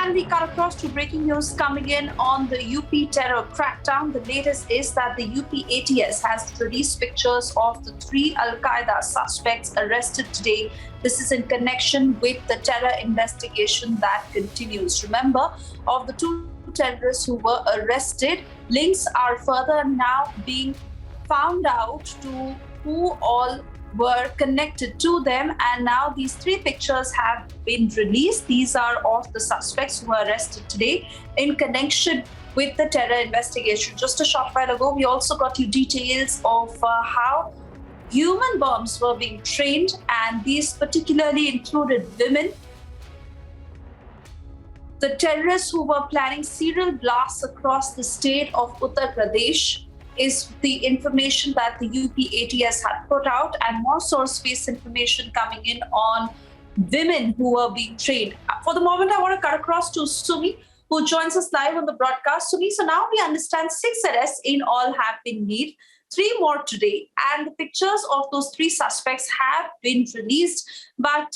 And we cut across to breaking news coming in on the UP terror crackdown. The latest is that the UP ATS has released pictures of the 3 Al Qaeda suspects arrested today. This is in connection with the terror investigation that continues. Remember, of the 2 terrorists who were arrested, links are further now being found out to who all were connected to them, and now these 3 pictures have been released. These are of the suspects who were arrested today in connection with the terror investigation. Just a short while ago, we also got you details of how human bombs were being trained, and these particularly included women. The terrorists who were planning serial blasts across the state of Uttar Pradesh is the information that the UP ATS had put out, and more source-based information coming in on women who were being trained. For the moment, I want to cut across to Sumi, who joins us live on the broadcast. Sumi, so now we understand 6 arrests in all have been made, 3 more today, and the pictures of those 3 suspects have been released. But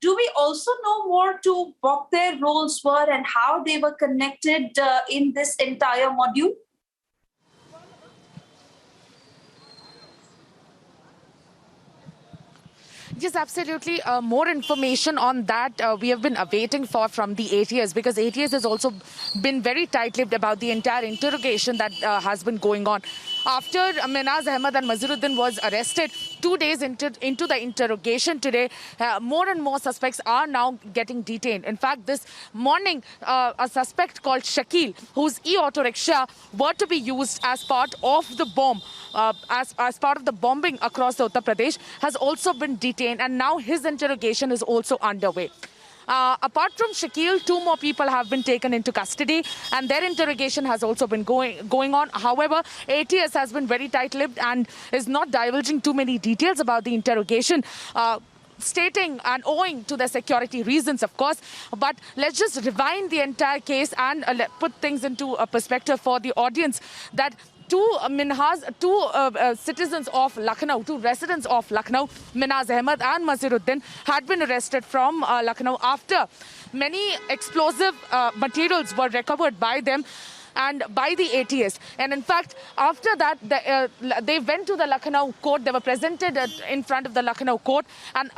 do we also know more to what their roles were and how they were connected in this entire module? Yes, absolutely. More information on that we have been awaiting for from the ATS, because ATS has also been very tight-lipped about the entire interrogation that has been going on. After Minhaz Ahmed and Maziruddin was arrested 2 days into the interrogation today, more and more suspects are now getting detained. In fact, this morning, a suspect called Shakil, whose e-auto rickshaw were to be used as part of the bomb, as part of the bombing across Uttar Pradesh, has also been detained, and now his interrogation is also underway. Apart from Shakil, 2 more people have been taken into custody, and their interrogation has also been going on. However, ATS has been very tight-lipped and is not divulging too many details about the interrogation, stating and owing to the security reasons, of course. But let's just rewind the entire case and put things into a perspective for the audience, that 2 citizens of Lucknow, 2 residents of Lucknow, Minhaz Ahmed and Maziruddin, had been arrested from Lucknow after many explosive materials were recovered by them and by the ATS. And in fact, after that, they went to the Lucknow court. They were presented in front of the Lucknow court, and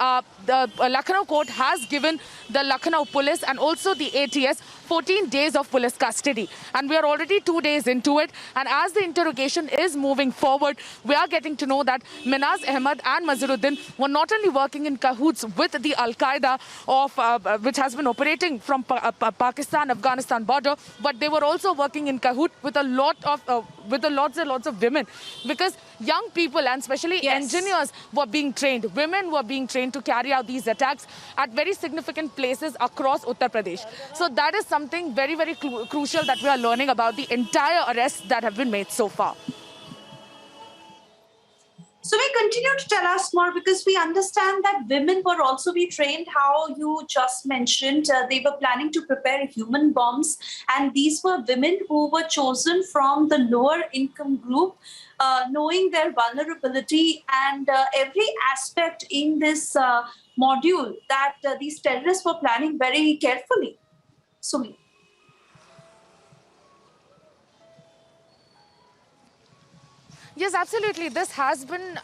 the Lucknow court has given the Lucknow police and also the ATS 14 days of police custody. And we are already 2 days into it. And as the interrogation is moving forward, we are getting to know that Minhaz Ahmed and Maziruddin were not only working in cahoots with the Al-Qaeda which has been operating from Pakistan-Afghanistan border, but they were also working in cahoot with lots and lots of women, because young people and especially engineers were being trained. Women were being trained to carry out these attacks at very significant places across Uttar Pradesh. So that is something very, very crucial that we are learning about the entire arrests that have been made so far. So we continue to tell us more, because we understand that women were also being trained, how you just mentioned. They were planning to prepare human bombs, and these were women who were chosen from the lower income group, knowing their vulnerability and every aspect in this module that these terrorists were planning very carefully. Sumi. Yes, absolutely. This has been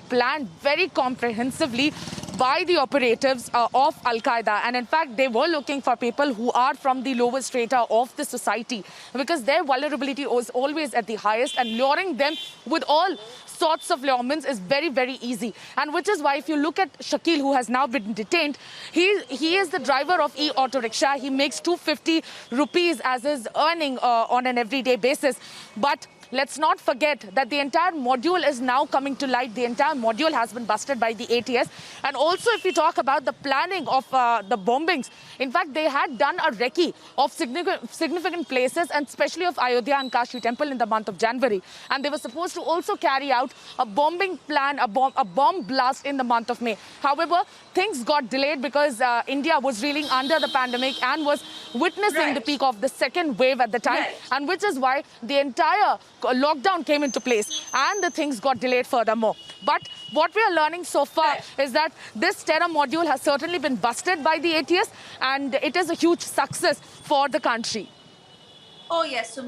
planned very comprehensively by the operatives of Al-Qaeda. And in fact, they were looking for people who are from the lowest strata of the society, because their vulnerability was always at the highest, and luring them with all sorts of lurements is very, very easy. And which is why, if you look at Shakil, who has now been detained, he is the driver of e-auto rickshaw. He makes 250 rupees as his earning on an everyday basis. But let's not forget that the entire module is now coming to light. The entire module has been busted by the ATS. And also, if we talk about the planning of the bombings, in fact, they had done a recce of significant places, and especially of Ayodhya and Kashi temple in the month of January. And they were supposed to also carry out a bombing plan, a bomb blast in the month of May. However, things got delayed because India was reeling under the pandemic and was witnessing the peak of the 2nd wave at the time, and which is why the entire lockdown came into place and the things got delayed furthermore. But what we are learning so far is that this terror module has certainly been busted by the ATS, and it is a huge success for the country. Oh, yes, Sumi.